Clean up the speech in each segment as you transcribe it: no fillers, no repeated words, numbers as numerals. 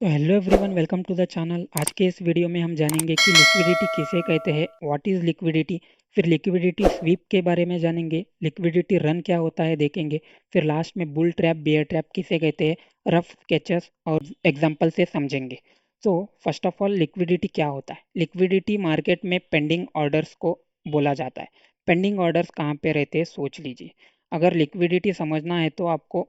तो hello everyone, welcome to the channel. आज के इस वीडियो में हम जानेंगे कि लिक्विडिटी किसे कहते हैं, व्हाट इज़ लिक्विडिटी। फिर लिक्विडिटी स्वीप के बारे में जानेंगे, लिक्विडिटी रन क्या होता है देखेंगे। फिर लास्ट में बुल ट्रैप, बियर ट्रैप किसे कहते हैं, रफ स्केचेस और एग्जांपल से समझेंगे। So first of all, liquidity क्या होता है। लिक्विडिटी मार्केट में पेंडिंग ऑर्डर्स को बोला जाता है। पेंडिंग ऑर्डर्स कहाँ पे रहते हैं सोच लीजिए। अगर लिक्विडिटी समझना है तो आपको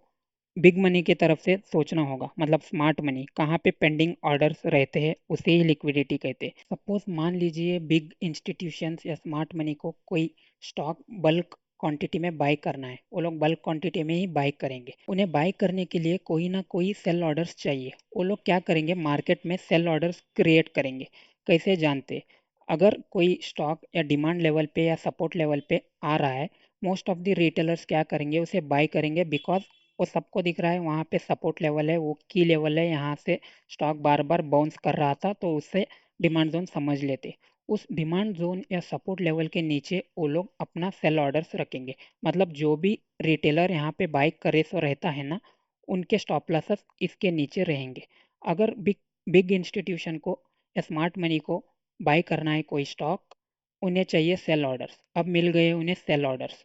बिग मनी की तरफ से सोचना होगा, मतलब स्मार्ट मनी कहाँ पे पेंडिंग ऑर्डर्स रहते हैं उसे ही लिक्विडिटी कहते हैं। सपोज मान लीजिए बिग इंस्टीट्यूशंस या स्मार्ट मनी को कोई स्टॉक बल्क क्वांटिटी में बाय करना है, वो लोग बल्क क्वांटिटी में ही बाय करेंगे। उन्हें बाय करने के लिए कोई ना कोई सेल ऑर्डर्स चाहिए। वो लोग क्या करेंगे, मार्केट में सेल ऑर्डर्स क्रिएट करेंगे। कैसे जानते, अगर कोई स्टॉक या डिमांड लेवल पे या सपोर्ट लेवल पे आ रहा है, मोस्ट ऑफ द रिटेलर्स क्या करेंगे, उसे बाय करेंगे। बिकॉज वो सबको दिख रहा है वहाँ पे सपोर्ट लेवल है, वो की लेवल है, यहाँ से स्टॉक बार बार बाउंस कर रहा था, तो उससे डिमांड जोन समझ लेते। उस डिमांड जोन या सपोर्ट लेवल के नीचे वो लोग अपना सेल ऑर्डर्स रखेंगे। मतलब जो भी रिटेलर यहाँ पे बाई करे सो रहता है ना, उनके स्टॉप लॉसेस इसके नीचे रहेंगे। अगर बिग बिग इंस्टीट्यूशन को या स्मार्ट मनी को बाई करना है कोई स्टॉक, उन्हें चाहिए सेल ऑर्डर्स। अब मिल गए उन्हें सेल ऑर्डर्स,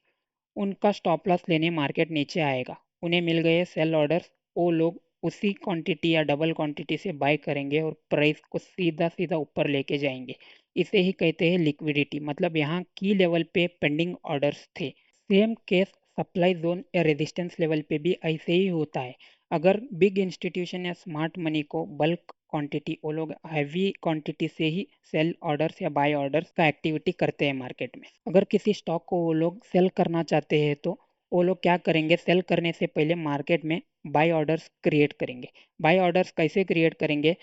उनका स्टॉप लॉस लेने मार्केट नीचे आएगा। उन्हें मिल गए सेल ऑर्डर्स, वो लोग उसी क्वांटिटी या डबल क्वांटिटी से बाय करेंगे और प्राइस को सीधा सीधा ऊपर लेके जाएंगे। इसे ही कहते हैं लिक्विडिटी। मतलब यहाँ की लेवल पे पेंडिंग ऑर्डर्स थे। सेम केस सप्लाई जोन या रेजिस्टेंस लेवल पे भी ऐसे ही होता है। अगर बिग इंस्टीट्यूशन या स्मार्ट मनी को बल्क क्वांटिटी, वो लोग हैवी क्वांटिटी से ही सेल ऑर्डर्स या बाय ऑर्डर्स का एक्टिविटी करते हैं मार्केट में। अगर किसी स्टॉक को वो लोग सेल करना चाहते हैं तो वो लोग क्या करेंगे, सेल करने से पहले मार्केट में बाय ऑर्डर्स क्रिएट करेंगे। बाय ऑर्डर्स कैसे क्रिएट करेंगे,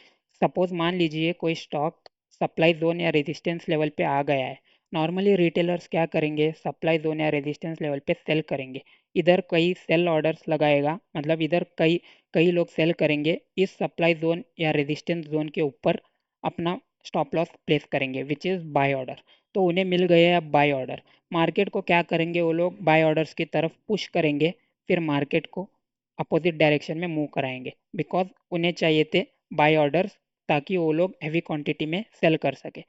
सपोज मान लीजिए कोई स्टॉक सप्लाई जोन या रेजिस्टेंस लेवल पे आ गया है। नॉर्मली रिटेलर्स क्या करेंगे, सप्लाई जोन या रेजिस्टेंस लेवल पे सेल करेंगे। इधर कई सेल ऑर्डर्स लगाएगा, मतलब इधर कई कई लोग सेल करेंगे, इस सप्लाई जोन या रेजिस्टेंस जोन के ऊपर अपना स्टॉप लॉस प्लेस करेंगे, विच इज़ बाय ऑर्डर। तो उन्हें मिल गए अब बाय ऑर्डर। मार्केट को क्या करेंगे, वो लोग बाय ऑर्डर्स की तरफ पुश करेंगे, फिर मार्केट को अपोजिट डायरेक्शन में मूव कराएंगे। बिकॉज उन्हें चाहिए थे बाय ऑर्डर्स, ताकि वो लोग हैवी क्वांटिटी में सेल कर सके।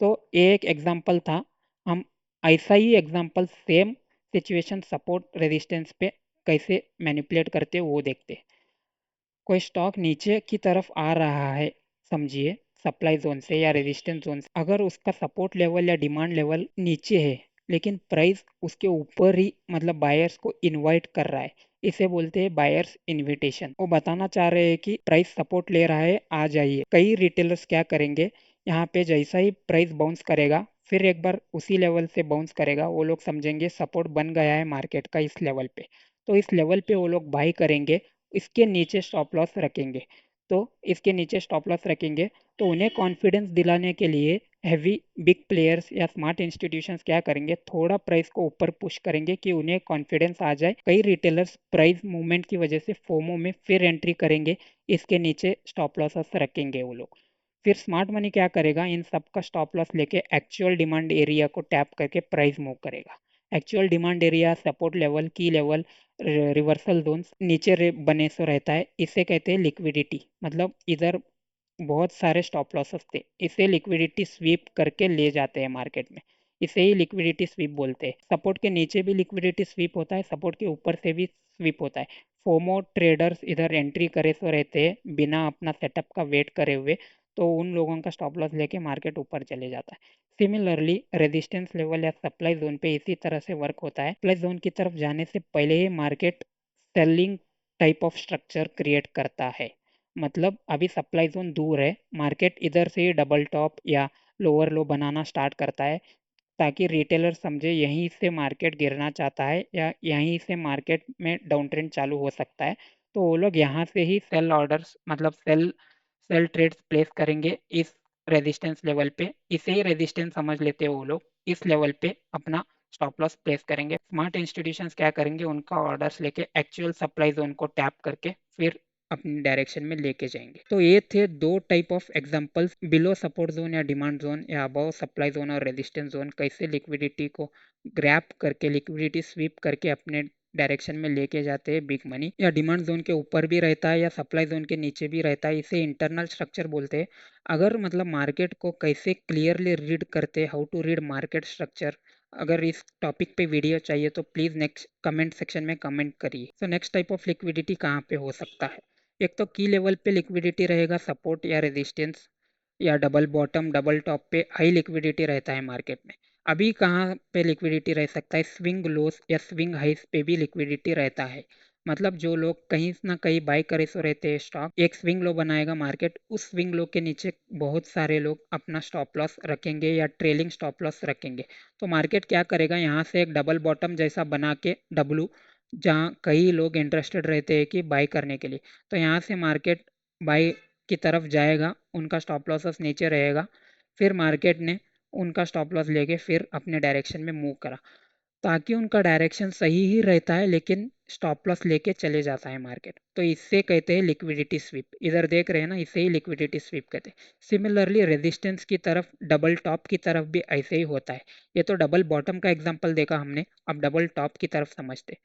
तो ये एक एग्जांपल था। हम ऐसा ही example same situation support resistance पे कैसे मैनिपुलेट करते वो देखते। कोई स्टॉक नीचे की तरफ आ रहा है, समझिए सप्लाई जोन से या रेजिस्टेंस जोन से। अगर उसका सपोर्ट लेवल या डिमांड लेवल नीचे है, लेकिन प्राइस उसके ऊपर ही, मतलब बायर्स को इनवाइट कर रहा है, इसे बोलते हैं बायर्स इनविटेशन। वो बताना चाह रहे हैं कि प्राइस सपोर्ट ले रहा है, आ जाइए। कई रिटेलर्स क्या करेंगे, यहाँ पे जैसा ही प्राइस बाउंस करेगा, फिर एक बार उसी लेवल से बाउंस करेगा, वो लोग समझेंगे सपोर्ट बन गया है मार्केट का इस लेवल पे। तो इस लेवल पे वो लोग बाई करेंगे, इसके नीचे स्टॉप लॉस रखेंगे। तो इसके नीचे स्टॉप लॉस रखेंगे, तो उन्हें कॉन्फिडेंस दिलाने के लिए हैवी बिग प्लेयर्स या स्मार्ट इंस्टीट्यूशंस क्या करेंगे, थोड़ा प्राइस को ऊपर पुश करेंगे कि उन्हें कॉन्फिडेंस आ जाए। कई रिटेलर्स प्राइस मूवमेंट की वजह से फोमो में फिर एंट्री करेंगे, इसके नीचे स्टॉप लॉसेस रखेंगे वो लोग। फिर स्मार्ट मनी क्या करेगा, इन सब का स्टॉप लॉस लेके एक्चुअल डिमांड एरिया को टैप करके प्राइस मूव करेगा। Actual demand area, support level, की लेवल, रिवर्सल जोन्स नीचे बने सो रहता है, इसे कहते हैं लिक्विडिटी। मतलब इधर बहुत सारे स्टॉप लॉसेस थे, इसे लिक्विडिटी स्वीप करके ले जाते हैं मार्केट में। इसे ही लिक्विडिटी स्वीप बोलते हैं। सपोर्ट के नीचे भी लिक्विडिटी स्वीप होता है, सपोर्ट के ऊपर से भी स्वीप होता है। फोमो ट्रेडर्स इधर एंट्री करे सो रहते हैं बिना अपना सेटअप का वेट करे हुए, तो उन लोगों का स्टॉप लॉस लेके मार्केट ऊपर चले जाता है। सिमिलरली रेजिस्टेंस लेवल या सप्लाई जोन पे इसी तरह से वर्क होता है। सप्लाई जोन की तरफ जाने से पहले ही market selling type of structure create करता है। मतलब अभी सप्लाई जोन दूर है, मार्केट इधर से ही डबल टॉप या लोअर लो बनाना स्टार्ट करता है, ताकि रिटेलर समझे यहीं से मार्केट गिरना चाहता है या यहीं से मार्केट में डाउन ट्रेंड चालू हो सकता है। तो वो लोग यहाँ से ही सेल ऑर्डर्स, मतलब सेल सेल ट्रेड्स प्लेस करेंगे इस रेजिस्टेंस लेवल पे। इसे ही रेजिस्टेंस समझ लेते हैं वो लोग, इस लेवल पे अपना स्टॉप लॉस प्लेस करेंगे। स्मार्ट इंस्टीट्यूशंस क्या करेंगे, उनका ऑर्डर्स लेके एक्चुअल सप्लाई जोन को टैप करके फिर अपनी डायरेक्शन में लेके जाएंगे। तो ये थे दो type of examples, below support zone या डिमांड जोन या अबव सप्लाई जोन और रेजिस्टेंस जोन, कैसे लिक्विडिटी को ग्रैप करके, लिक्विडिटी स्वीप करके अपने डायरेक्शन में लेके जाते हैं बिग मनी, या डिमांड जोन के ऊपर भी रहता है या सप्लाई जोन के नीचे भी रहता है, इसे इंटरनल स्ट्रक्चर बोलते हैं। अगर मतलब मार्केट को कैसे क्लियरली रीड करते, how to read market structure, अगर इस टॉपिक पे वीडियो चाहिए तो प्लीज़ नेक्स्ट कमेंट सेक्शन में कमेंट करिए। So next type of liquidity कहाँ पे हो सकता है? एक तो की लेवल पे लिक्विडिटी रहेगा, सपोर्ट या रेजिस्टेंस या डबल बॉटम डबल टॉप पे हाई लिक्विडिटी रहता है मार्केट में। अभी कहाँ पे लिक्विडिटी रह सकता है? स्विंग लोस या स्विंग हाइस पे भी लिक्विडिटी रहता है। मतलब जो लोग कहीं ना कहीं बाय करे सो रहते हैं स्टॉक, एक स्विंग लो बनाएगा मार्केट, उस स्विंग लो के नीचे बहुत सारे लोग अपना स्टॉप लॉस रखेंगे या ट्रेलिंग स्टॉप लॉस रखेंगे। तो मार्केट क्या करेगा, यहाँ से एक डबल बॉटम जैसा बना के डब्लू, जहाँ कई लोग इंटरेस्टेड रहते हैं कि बाय करने के लिए, तो यहाँ से मार्केट बाय की तरफ जाएगा, उनका स्टॉप लॉसेस नीचे रहेगा। फिर मार्केट ने उनका स्टॉप लॉस लेके फिर अपने डायरेक्शन में मूव करा, ताकि उनका डायरेक्शन सही ही रहता है लेकिन स्टॉप लॉस लेके चले जाता है मार्केट। तो इससे कहते हैं लिक्विडिटी स्वीप। इधर देख रहे हैं ना, इसे ही लिक्विडिटी स्वीप कहते हैं। सिमिलरली रेजिस्टेंस की तरफ, डबल टॉप की तरफ भी ऐसे ही होता है। ये तो डबल बॉटम का एग्जांपल देखा हमने, अब डबल टॉप की तरफ समझते।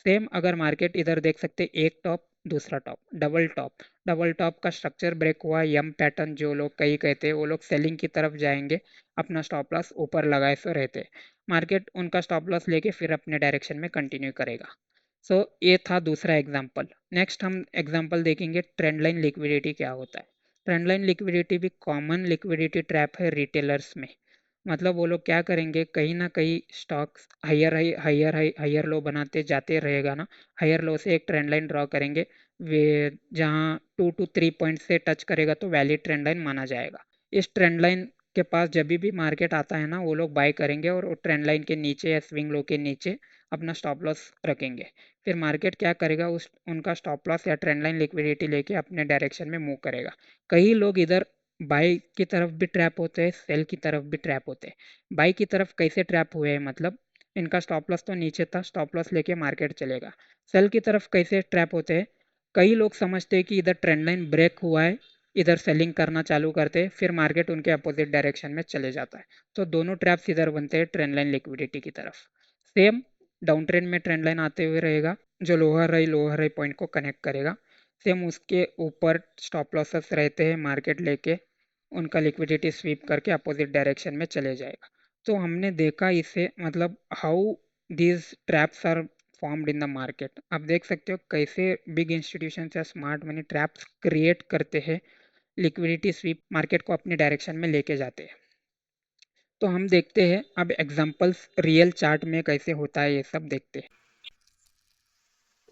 सेम अगर मार्केट इधर देख सकते, एक टॉप दूसरा top double top, double top का स्ट्रक्चर ब्रेक हुआ, यम पैटर्न जो लोग कई कहते हैं, वो लोग सेलिंग की तरफ जाएंगे, अपना स्टॉप लॉस ऊपर लगाए सो रहते हैं। मार्केट उनका स्टॉप लॉस लेके फिर अपने डायरेक्शन में कंटिन्यू करेगा। सो ये था दूसरा एग्जांपल। नेक्स्ट हम एग्जांपल देखेंगे ट्रेंड लाइन लिक्विडिटी क्या होता है। ट्रेंड लाइन लिक्विडिटी भी कॉमन लिक्विडिटी ट्रैप है रिटेलर्स में। मतलब वो लोग क्या करेंगे, कहीं ना कहीं stocks higher high higher high higher low बनाते जाते रहेगा ना, हायर लो से एक ट्रेंड लाइन ड्रॉ करेंगे, वे जहाँ 2 to 3 पॉइंट से टच करेगा तो वैलिड ट्रेंड लाइन माना जाएगा। इस ट्रेंड लाइन के पास जब भी मार्केट आता है ना, वो लोग बाय करेंगे और ट्रेंड लाइन के नीचे या स्विंग लो के नीचे अपना स्टॉप लॉस रखेंगे। फिर मार्केट क्या करेगा, उस उनका स्टॉप लॉस या ट्रेंड लाइन लिक्विडिटी लेके अपने डायरेक्शन में मूव करेगा। कई लोग इधर बाय की तरफ भी ट्रैप होते हैं, सेल की तरफ भी ट्रैप होते हैं। बाय की तरफ कैसे ट्रैप हुए हैं, मतलब इनका स्टॉप लॉस तो नीचे था, स्टॉप लॉस लेके मार्केट चलेगा। सेल की तरफ कैसे ट्रैप होते हैं, कई लोग समझते हैं कि इधर ट्रेंड लाइन ब्रेक हुआ है, इधर सेलिंग करना चालू करते हैं, फिर मार्केट उनके अपोजिट डायरेक्शन में चले जाता है। तो दोनों ट्रैप्स इधर बनते हैं ट्रेंड लाइन लिक्विडिटी की तरफ। सेम डाउन ट्रेंड में ट्रेंड लाइन आते हुए रहेगा, जो लोअर हाई पॉइंट को कनेक्ट करेगा। सेम उसके ऊपर स्टॉप लॉसेस रहते हैं, मार्केट लेके उनका लिक्विडिटी स्वीप करके अपोजिट डायरेक्शन में चले जाएगा। तो हमने देखा इसे, मतलब how these traps are formed in the market. आप देख सकते हो कैसे बिग इंस्टीट्यूशन या स्मार्ट मनी ट्रैप्स क्रिएट करते हैं, लिक्विडिटी स्वीप मार्केट को अपनी डायरेक्शन में लेके जाते हैं। तो हम देखते हैं अब एग्जांपल्स रियल चार्ट में कैसे होता है, ये सब देखते हैं।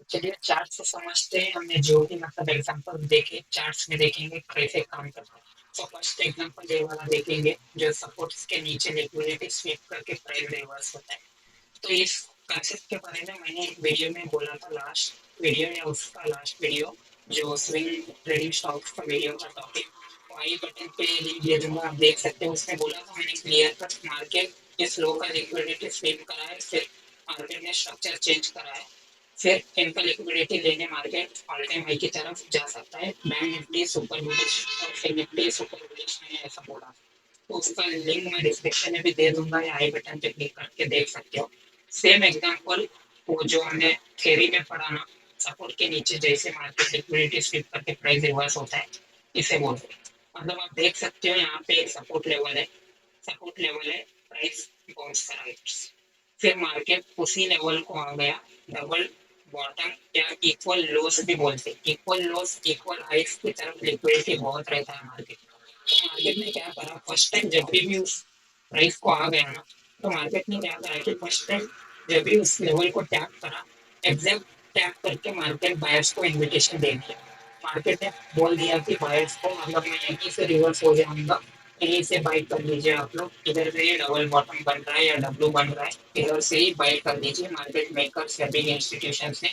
चलिए चार्ट से समझते हैं, हमने जो भी मतलब एग्जांपल देखे चार्ट्स में देखेंगे कैसे काम करता है। तो फर्स्ट एग्जांपल ये वाला देखेंगे, जो सपोर्ट्स के नीचे लिक्विडिटी स्वीप करके प्राइस रिवर्स होता है। तो इस कंसेप्ट के बारे में मैंने एक वीडियो में बोला था, लास्ट वीडियो या उसका लास्ट वीडियो, जो स्विंग ट्रेडिंग स्टॉक्स का वीडियो का टॉपिक, आई बटन पे लिंक दे दूंगा, आप देख सकते हैं। उसमें बोला था मैंने क्लियर कट, मार्केट इस लो का लिक्विडिटी स्वीप करा है, फिर मार्केट ने स्ट्रक्चर चेंज करा है, फिर इनका लिक्विडिटी लेने मार्केट ऑल टाइम हाई की तरफ जा सकता है। बैंक निफ्टी सुपर बुलिश और फिर निफ्टी सुपर बुलिश में ऐसा बोला। तो उसका लिंक मैं डिस्क्रिप्शन में भी दे दूंगा, या आई बटन पे क्लिक करके देख सकते हो। सेम एग्जांपल वो जो हमने थ्योरी में पढ़ा ना, सपोर्ट के नीचे जैसे मार्केट लिक्विडिटी स्वीप करके प्राइस रिवर्स होता है, इसे बोलते हैं। मतलब आप देख सकते हो यहाँ पे एक सपोर्ट लेवल है, सपोर्ट लेवल है, प्राइस बाउंस करा है, फिर मार्केट उसी लेवल को आ गया, डबल बॉटम या इक्वल लोस भी बोलते हैं, इक्वल लोस इक्वल हाइट्स की तरफ लिक्विडिटी बहुत रहता है मार्केट। तो मार्केट ने क्या करा, फर्स्ट टाइम जब भी उस प्राइस को आ गया ना, तो मार्केट ने क्या करा कि फर्स्ट टाइम जब भी उस लेवल को टैप करा, एग्जैक्ट टैप करके मार्केट बायर्स को इन्विटेशन दे दिया। मार्केट ने बोल दिया कि बायर्स को, मतलब मैं यहीं से रिवर्स हो जाऊंगा, यहीं से बाई कर लीजिए आप लोग, इधर से ही डबल बॉटम बन रहा है या डब्लू बन रहा है, इधर से ही बाई कर लीजिए। मार्केट मेकर्स या बिग इंस्टीट्यूशन ने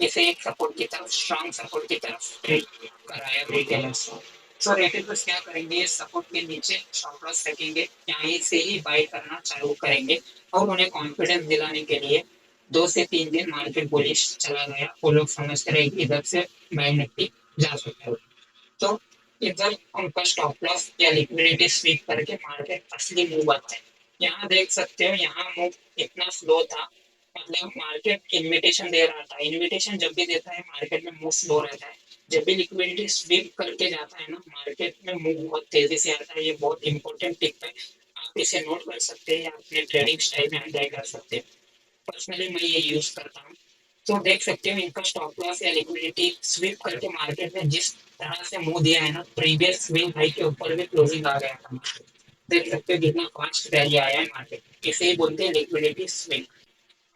इसे एक सपोर्ट की तरफ, स्ट्रॉन्ग सपोर्ट की तरफ ट्रीट कराया रिटेलर्स को। सो रिटेलर्स क्या करेंगे, सपोर्ट के नीचे स्टॉप लॉस रखेंगे, यहीं से ही बाई करना चालू करेंगे, और उन्हें कॉन्फिडेंस दिलाने के लिए 2 से 3 दिन मार्केट बुलिश चला गया, वो लोग समझते रहे कि इधर से बैंक निफ्टी जा सकता है। तो इधर उनका स्टॉप लॉस या लिक्विडिटी स्वीप करके मार्केट असली मूव आता है। यहाँ देख सकते हो, यहाँ मूव इतना स्लो था, मतलब मार्केट इन्विटेशन दे रहा था, इन्विटेशन जब भी देता है मार्केट में मूव स्लो रहता है। जब भी लिक्विडिटी स्वीप करके जाता है ना, मार्केट में मूव बहुत तेजी से आता है। ये बहुत इंपॉर्टेंट टिप है, आप इसे नोट कर सकते हैं या अपने ट्रेडिंग स्टाइल में अप्लाई कर सकते हैं। पर्सनली मैं ये यूज करता हूँ। तो देख सकते हो इनका स्टॉप लॉस या लिक्विडिटी स्वीप करके मार्केट में जिस तरह से मुंह दिया है ना, प्रीवियस स्विंग हाई के ऊपर भी क्लोजिंग आ गया था। देख सकते हो कितना फास्ट रैली आया है मार्केट, इसे ही बोलते हैं लिक्विडिटी स्विंग।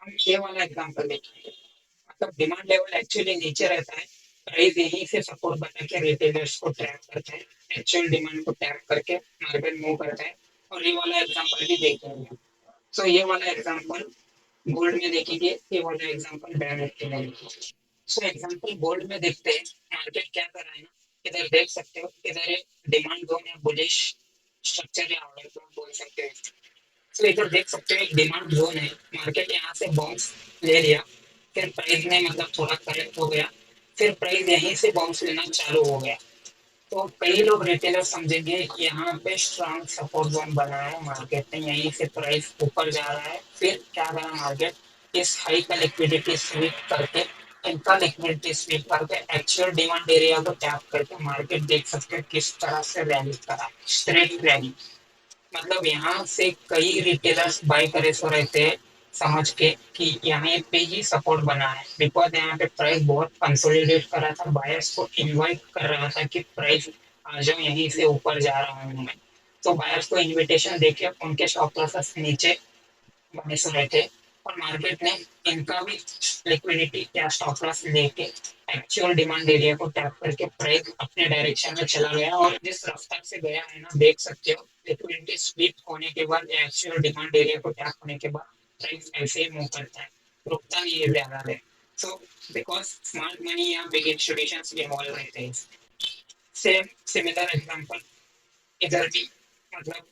हम ये वाला एग्जांपल देखेंगे। मतलब डिमांड लेवल एक्चुअली नीचे रहता है, प्राइस यहीं से सपोर्ट बना के रिटेलर्स को ट्रैप करता है, एक्चुअल डिमांड को टैप करके मार्केट मूव करता है। और ये वाला एग्जांपल भी देखेंगे। तो ये वाला एग्जांपल गोल्ड में देखेंगे, ये वाला एग्जांपल बैंक निफ्टी में देखेंगे। सो एग्जांपल गोल्ड में देखते हैं मार्केट क्या कर रहा है ना। इधर देख सकते हो, इधर एक डिमांड जोन या बुलिश स्ट्रक्चर या ऑर्डर जोन बोल सकते हैं। तो इधर देख सकते हो एक डिमांड जोन है, मार्केट यहाँ से बाउंस ले लिया, फिर प्राइस ने मतलब थोड़ा करेक्ट हो गया, फिर प्राइस यहीं से बाउंस लेना चालू हो गया। तो कई लोग रिटेलर समझेंगे कि यहाँ पे स्ट्रॉन्ग सपोर्ट जोन बना है मार्केट में, यहीं से प्राइस ऊपर जा रहा है। फिर क्या करा मार्केट, इस हाई का लिक्विडिटी स्वीप करके, इनका लिक्विडिटी स्वीप करके एक्चुअल डिमांड एरिया को टैप करके मार्केट देख सकते हैं किस तरह से रैली करा, स्ट्रेट रैली। मतलब यहाँ से कई रिटेलर्स बाय करे सो रहते हैं, समझ के कि यहाँ पे ही सपोर्ट बना है। बिकॉज यहाँ पे प्राइस बहुत कंसोलिडेट कर रहा था, बायर्स को इनवाइट कर रहा था कि प्राइस आ जाओ, यहीं से ऊपर जा रहा हूँ मैं। तो बायर्स को इनविटेशन देके उनके स्टॉप लॉसेस नीचे बने से रहे थे। और मार्केट ने इनका भी लिक्विडिटी या स्टॉप लॉस लेके एक्चुअल डिमांड एरिया को टैप करके प्राइस अपने डायरेक्शन में चला गया। और जिस रफ्तार से गया है ना, देख सकते हो लिक्विडिटी स्वीप होने के बाद एक्चुअल डिमांड एरिया को टैप होने के बाद प्राइस ऐसे ही मूव करता है, रुकता नहीं है ज्यादा देर। सो बिकॉज स्मार्ट मनी या बिग इंस्टीट्यूशंस इन्वॉल्व रहते हैं। सेम सिमिलर एग्जांपल इधर भी, मतलब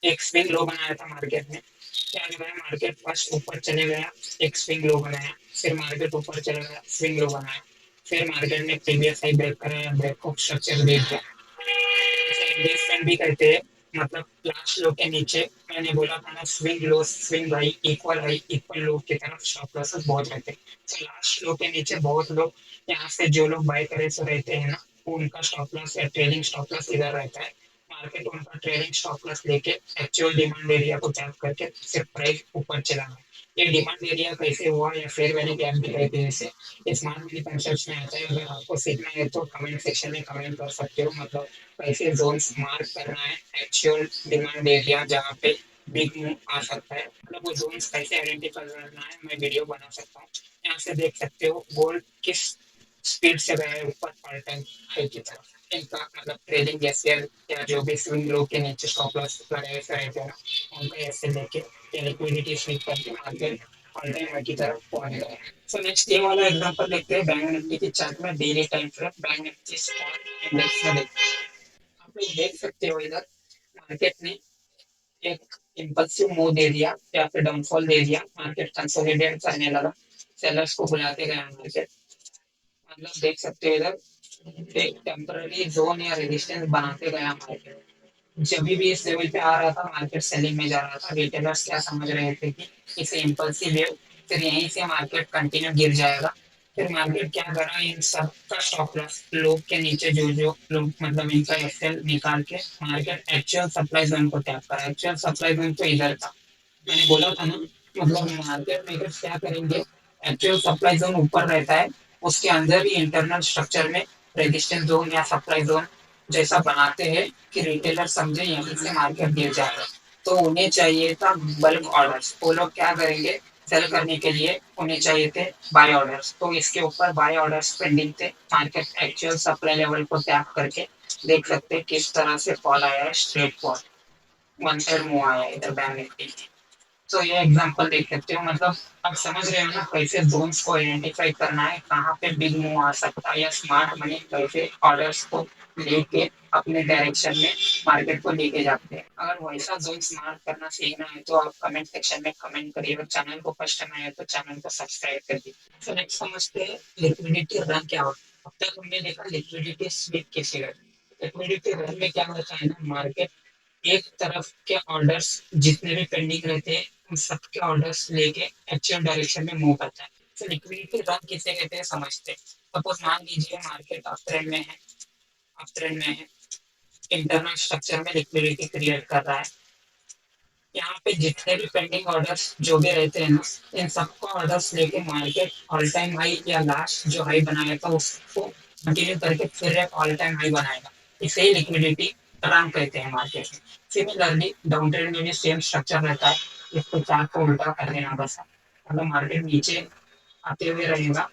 एक स्विंग लो बनाया था मार्केट में। क्या लगाया मार्केट, फर्स्ट ऊपर चले गया, एक स्विंग लो बनाया, फिर मार्केट ऊपर चला गया, स्विंग लो बनाया, फिर मार्केट ने प्रीवियस हाई ब्रेक कराया, ब्रेक ऑफ स्ट्रक्चर देख दिया। इन्वेस्टमेंट भी करते हैं, मतलब लास्ट लो के नीचे मैंने बोला था ना, swing low swing high equal low की तरफ स्टॉप लॉसेस बहुत रहते हैं। तो लास्ट लो के नीचे बहुत लोग यहाँ से जो लोग बाय करे सो रहते हैं ना, उनका स्टॉप लॉस या ट्रेडिंग स्टॉप लॉस इधर रहता है। मार्केट उनका ट्रेडिंग स्टॉप लॉस लेके एक्चुअल डिमांड एरिया को टैप करके सिर्फ प्राइस ऊपर चला गया। ये डिमांड एरिया कैसे हुआ या फेयर वैल्यू गैप भी कहते हैं इसे, स्मार्ट मनी कंसेप्ट में आता है। अगर आपको सीखना है तो कमेंट सेक्शन में कमेंट कर सकते हो। मतलब कैसे जोन्स मार्क करना है, एक्चुअल डिमांड एरिया जहाँ पे बिग मूव आ सकता है, मतलब वो जोन्स कैसे आइडेंटिफाई करना है, मैं वीडियो बना सकता हूँ। यहाँ से देख सकते हो गोल्ड किस स्पीड से गया है ऊपर ऑल टाइम हाई की तरफ। इनका मतलब ट्रेडिंग जैसे या जो भी स्विंग लो के नीचे स्टॉप लॉस लगाए रहते हैं ना, उनका ऐसे लेके लिक्विडिटी स्विंग करके मार्केट ऑल टाइम हाई की तरफ पहुंच गया। सो नेक्स्ट ये वाला एग्जांपल देखते हैं बैंक निफ्टी की चार्ट में, daily time frame bank Nifty spot index में देखते हैं। आप लोग देख सकते हो इधर मार्केट ने एक इम्पल्सिव मूव दे दिया या फिर डाउनफॉल दे दिया, मार्केट कंसोलिडेट करने लगा, सेलर्स को बुलाते गए मार्केट। मतलब देख सकते हो इधर एक टेम्पररी जोन या रेजिस्टेंस बनाते गया मार्केट। जब भी इस लेवल पे आ रहा था मार्केट सेलिंग में जा रहा था। रिटेलर्स क्या समझ रहे थे कि इसे इम्पल्सिव वेव, फिर यहीं से मार्केट कंटिन्यू गिर जाएगा। फिर मार्केट क्या करा, इन सब का स्टॉप लॉस लोग के नीचे जो जो लोग मतलब इनका एक्सेल निकाल के मार्केट एक्चुअल सप्लाई जोन को टैप करा। एक्चुअल सप्लाई जोन तो इधर था, मैंने बोला था ना। मतलब मार्केट मेकर्स क्या करेंगे, एक्चुअल सप्लाई जोन ऊपर रहता है, उसके अंदर ही इंटरनल स्ट्रक्चर में रेजिस्टेंस जोन या सप्लाई जोन जैसा बनाते हैं कि रिटेलर समझे यहीं से मार्केट गिर जाएगा। तो उन्हें चाहिए था बल्क ऑर्डर्स, वो लोग क्या करेंगे, सेल करने के लिए उन्हें चाहिए थे बाय ऑर्डर्स। तो इसके ऊपर बाय ऑर्डर्स पेंडिंग थे, मार्केट एक्चुअल सप्लाई लेवल को टैप करके देख सकते हैं किस तरह से फॉल आया है, स्ट्रेट फॉल, वन साइड मुंह आया है इधर बैंक निफ्टी। तो ये एग्जांपल देख सकते हो। मतलब आप समझ रहे हो ना कैसे जोन्स को आइडेंटिफाई करना है, कहाँ पे बिग मूव आ सकता है, या स्मार्ट मनी कैसे ऑर्डर्स को लेके अपने डायरेक्शन में मार्केट को लेके जाते हैं। अगर वैसा जोन स्मार्ट करना सीखना है तो आप कमेंट सेक्शन में कमेंट करिए, और चैनल को फर्स्ट टाइम आया तो चैनल को सब्सक्राइब करिए। तो नेक्स्ट समझते हैं लिक्विडिटी रन क्या होता है। अब तक हमने देखा लिक्विडिटी स्वीप कैसे करते। लिक्विडिटी रन में क्या होता है ना, मार्केट एक तरफ के ऑर्डर्स जितने भी पेंडिंग रहते हैं उन सबके ऑर्डर्स लेके एक्चुअल डायरेक्शन में मूव करता है। तो लिक्विडिटी रन किसे कहते हैं समझते हैं। सपोज मान लीजिए मार्केट अप ट्रेंड में है, अप ट्रेंड में है, इंटरनल स्ट्रक्चर में लिक्विडिटी क्रिएट कर रहा है। यहाँ पे जितने भी पेंडिंग ऑर्डर्स जो भी रहते हैं ना, इन सबको ऑर्डर्स लेके मार्केट ऑल टाइम हाई या लास्ट जो हाई बनाया था उसको कंटिन्यू करके फिर एक ऑल टाइम हाई बनाएगा। इसे ही लिक्विडिटी रन कहते हैं मार्केट में। सिमिलरली डाउन ट्रेंड में भी सेम स्ट्रक्चर रहता है। इसको चार्ट को उल्टा कर देना बस है। मतलब मार्केट नीचे आते हुए रहेगा,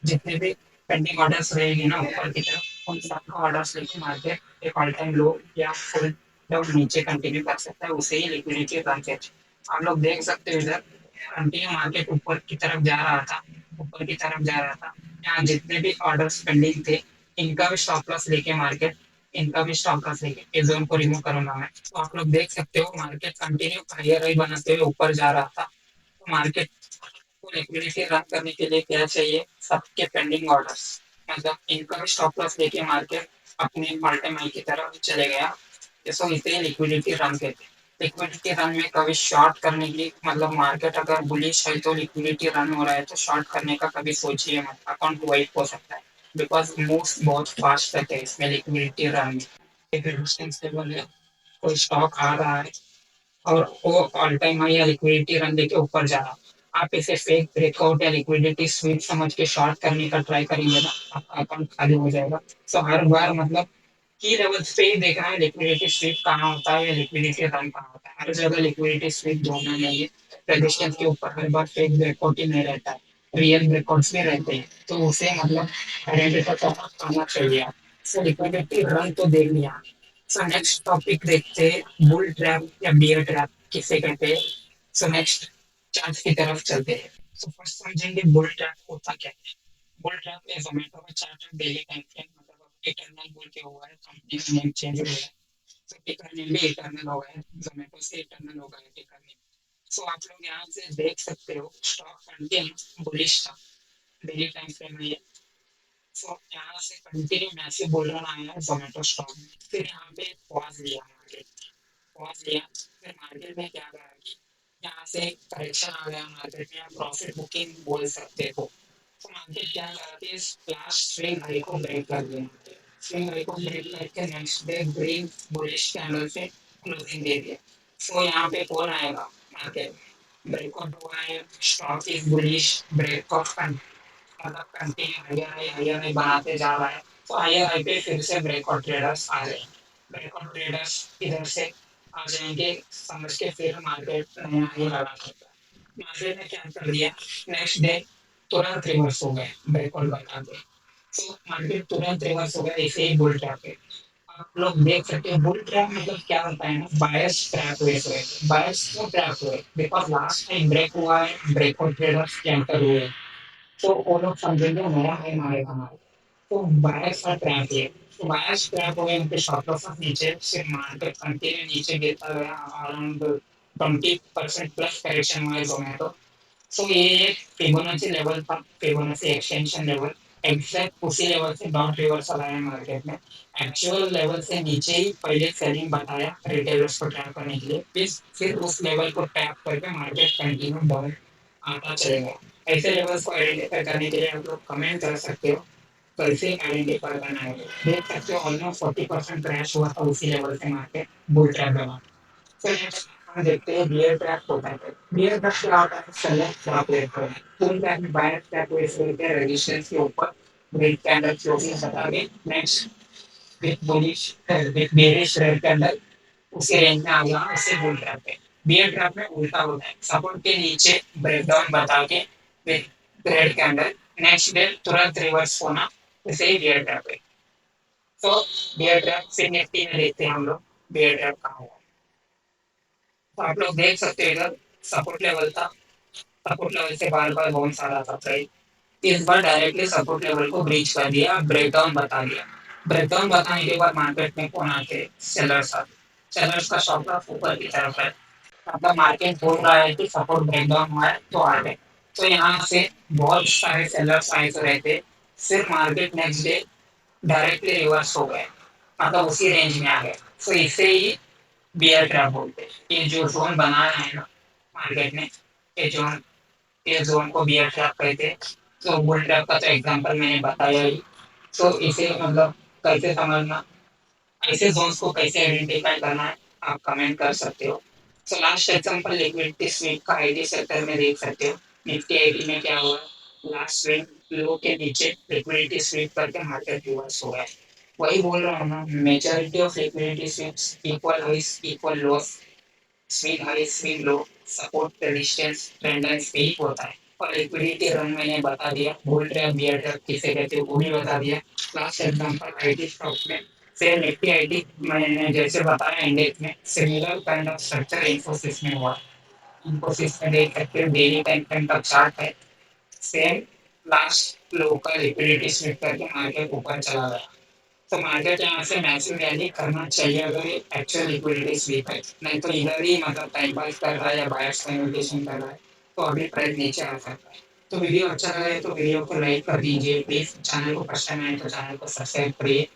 जितने भी पेंडिंग ऑर्डर्स रहेंगे ना ऊपर की तरफ, उन सबका ऑर्डर्स लेके मार्केट एक ऑल टाइम लो या फुल डाउन नीचे कंटिन्यू कर सकता है। उसे ही लिक्विडिटी रन कहते हैं। आप लोग देख सकते हो इधर कंटिन्यू मार्केट ऊपर की तरफ जा रहा था, ऊपर की तरफ जा रहा था। यहाँ जितने भी ऑर्डर्स पेंडिंग थे, इनका भी स्टॉप लॉस लेके मार्केट, इनका भी स्टॉप लॉस लेके इस जोन को रिमूव करूंगा मैं। तो आप लोग देख सकते हो मार्केट कंटिन्यू हायर हाई बनाते हुए ऊपर जा रहा था। तो मार्केट को लिक्विडिटी रन करने के लिए क्या चाहिए, सबके पेंडिंग ऑर्डर्स, मतलब इनकम स्टॉप लॉस लेके मार्केट अपने ऑल टाइम हाई की तरफ चले गया। इसको इसे लिक्विडिटी रन कहते हैं। लिक्विडिटी रन में कभी शॉर्ट करने की, मतलब मार्केट अगर बुलिश है तो लिक्विडिटी रन हो रहा है तो शॉर्ट करने का कभी सोचिए मत, अकाउंट वाइप हो सकता है। बिकॉज मूव्स बहुत फास्ट रहते हैं इसमें लिक्विडिटी रन में। एक रेजिस्टेंस लेवल है, कोई स्टॉक आ रहा है और वो ऑल टाइम हाई या लिक्विडिटी रन देके ऊपर जा रहा, आप इसे फेक ब्रेकआउट या लिक्विडिटी स्वीप समझ के शॉर्ट करने का ट्राई करेंगे ना, आपका अकाउंट खाली हो जाएगा। सो हर बार मतलब की लेवल्स पे ही देखना है लिक्विडिटी स्वीप कहाँ होता है या लिक्विडिटी रन कहाँ होता है। हर जगह लिक्विडिटी स्वीप ढूंढना नहीं है। रजिस्टेंस के ऊपर हर बार फेक ब्रेकआउट ही नहीं रहता है, रियल ब्रेकआउट्स भी रहते हैं, तो उसे मतलब आइडेंटिफाई करना आना चाहिए। सो लिक्विडिटी रन तो देख लिया। सो नेक्स्ट टॉपिक देखते हैं, बुल ट्रैप या बियर ट्रैप किसे कहते हैं। सो नेक्स्ट चार्ट की तरफ चलते हैं। सो फर्स्ट समझेंगे बुल ट्रैप होता क्या है। बुल ट्रैप में जोमेटो का चार्ट डेली टाइम फ्रेम, मतलब इटर्नल बोल के हुआ है, कंपनी का नेम चेंज हो गया है। तो टिकर नेम भी इटर्नल हो गया है, जोमेटो से इटर्नल हो गया है टिकर नेम। सो आप लोग यहाँ से देख सकते हो स्टॉक कंटिन्यू बुलिश था, डेली टाइम फ्रेम में ये। सो यहाँ से कंटिन्यू मैसिव बुल रन आया है जोमेटो स्टॉक में। फिर यहाँ पे पॉज लिया मार्केट, पहुंच लिया। फिर मार्केट में क्या करा कि यहाँ से करेक्शन आ गया मार्केट में, आप प्रॉफिट बुकिंग बोल सकते हो। तो मार्केट क्या करा कि इस लास्ट स्विंग हाई को ब्रेक कर दिया। स्विंग हाई को ब्रेक करके next day green bullish candle से क्लोजिंग दे दिया। तो यहाँ पे कौन आएगा, मार्केट ब्रेकआउट हुआ है, स्टॉक इज बुलिश, ब्रेकआउट मतलब कंटिन्यू हायर हाई बनाते जा रहा है। तो हायर हाई पे फिर से ब्रेकआउट ट्रेडर्स आ रहे हैं। ब्रेकआउट ट्रेडर्स इधर से आ जाएंगे समझ के, फिर मार्केट नया हाई लगा सकता है। मार्केट ने क्या कर दिया, नेक्स्ट डे तुरंत रिवर्स हो गए ब्रेकआउट बना के। तो मार्केट तुरंत रिवर्स हो गया, ऐसे ही बुल ट्रैप है। आप लोग देख सकते हैं बुल ट्रैप मतलब क्या होता है ना, बायर्स ट्रैप हुए हुए, बायर्स क्यों ट्रैप हुए, बिकॉज लास्ट टाइम ब्रेक हुआ है, ब्रेकआउट ट्रेडर्स कैंटर हुए, तो वो लोग समझेंगे नया है हमारे हमारे। तो बायस का ट्रैप है, तो बायस ट्रैप हो गए, उनके शॉर्ट लॉसेस नीचे, फिर मार्केट कंटिन्यू नीचे गिरता गया, अराउंड 20% प्लस करेक्शन हुआ है जोमेटो। सो ये एक फिबोनाची लेवल था, फिबोनाची एक्सटेंशन लेवल। एग्जैक्ट उसी लेवल से डॉट रिवर्सल आया मार्केट में। एक्चुअल लेवल से नीचे ही पहले सेलिंग बताया रिटेलर्स को ट्रैप करने के लिए, फिर उस लेवल को टैप करके मार्केट कंटिन्यू डाउन आता चलेगा। ऐसे लेवल्स को आइडेंटिफाई करने के लिए आप लोग कमेंट कर सकते हो, कैसे आइडेंटिफाई करना है। देख सकते हो ऑलमोस्ट 40% क्रैश हुआ था उसी लेवल से मार्केट बुल ट्रैप बना। फिर नेक्स्ट हम देखते हैं बियर ट्रैप होता है। बियर ट्रैप क्या होता है, सेलर ट्रैप लेते हैं। बुल ट्रैप में बायर ट्रैप वैसे होते हैं, रेजिस्टेंस के ऊपर रेड कैंडल जो भी बता के next with bullish with bearish red candle उसी रेंज में आ गया, उससे बुल ट्रैप है। बियर ट्रैप में उल्टा होता है, सपोर्ट के नीचे ब्रेकडाउन बता के with red candle next day तुरंत रिवर्स होना, इसे ही बियर ट्रैप है। तो बियर ट्रैप फिर निफ्टी में देखते हैं हम लोग बियर ट्रैप कहाँ हुआ। तो आप लोग देख सकते हो इधर सपोर्ट लेवल था, सपोर्ट लेवल से बार बार बाउंस आ रहा था प्राइस। इस बार डायरेक्टली सपोर्ट लेवल को ब्रीच कर दिया, ब्रेकडाउन बता दिया। ब्रेकडाउन बताने के बाद मार्केट में कौन आते, सेलर्स आते। सेलर्स का शॉप लॉस ऊपर की तरफ है, मतलब मार्केट बोल रहा है कि सपोर्ट ब्रेकडाउन हुआ है तो आ गए। तो यहाँ से बहुत सारे सेलर्स आए तो रहते, फिर market next day directly reverse हो गए, मतलब उसी रेंज में आ गए। तो इसे ही बियर ट्रैप बोलते हैं। ये जो जोन बनाया है ना, मार्केट में ये जोन को बियर ट्रैप कहते हैं। तो बुल ट्रैप का तो एग्जांपल मैंने बताया ही। तो इसे मतलब कैसे समझना, ऐसे जोन्स को कैसे आइडेंटिफाई करना है, आप कमेंट कर सकते हो। So last example liquidity SVEEP का आईटी सेक्टर में देख सकते हो। निफ्टी आईटी में क्या हुआ, लास्ट स्विंग लो के नीचे लिक्विडिटी स्वीप करके मार्केट रिवर्स हो गया। वही बोल रहा हूँ ना, majority of liquidity sweeps equal highs equal lows, swing high swing low, support resistance trend line पे ही होता है। और लिक्विडिटी रन मैंने बता दिया, बुल ट्रैप बियर ट्रैप किसे कहते हैं वो भी बता दिया। लास्ट एग्जांपल आईटी स्टॉक में सेम निफ्टी आईटी मैंने जैसे बताया इंडेक्स में similar kind of structure Infosys में हुआ। इन्फोसिस में देख सकते हो डेली टाइम फ्रेम का चार्ट है। सेम लास्ट लो का लिक्विडिटी स्विंग करके मार्केट ऊपर चला गया। तो मार्केट यहाँ से मैसिव रैली करना चाहिए अगर ये एक्चुअल लिक्विडिटी स्वीप है। नहीं तो इधर ही मतलब टाइम पास कर रहा है या बायर्स कन्वर्टेशन कर रहा है, तो अभी प्राइस नीचे आ सकता है। तो वीडियो अच्छा लगा है तो वीडियो को लाइक कर दीजिए प्लीज। चैनल को फर्स्ट टाइम आए तो चैनल को सब्सक्राइब करिए।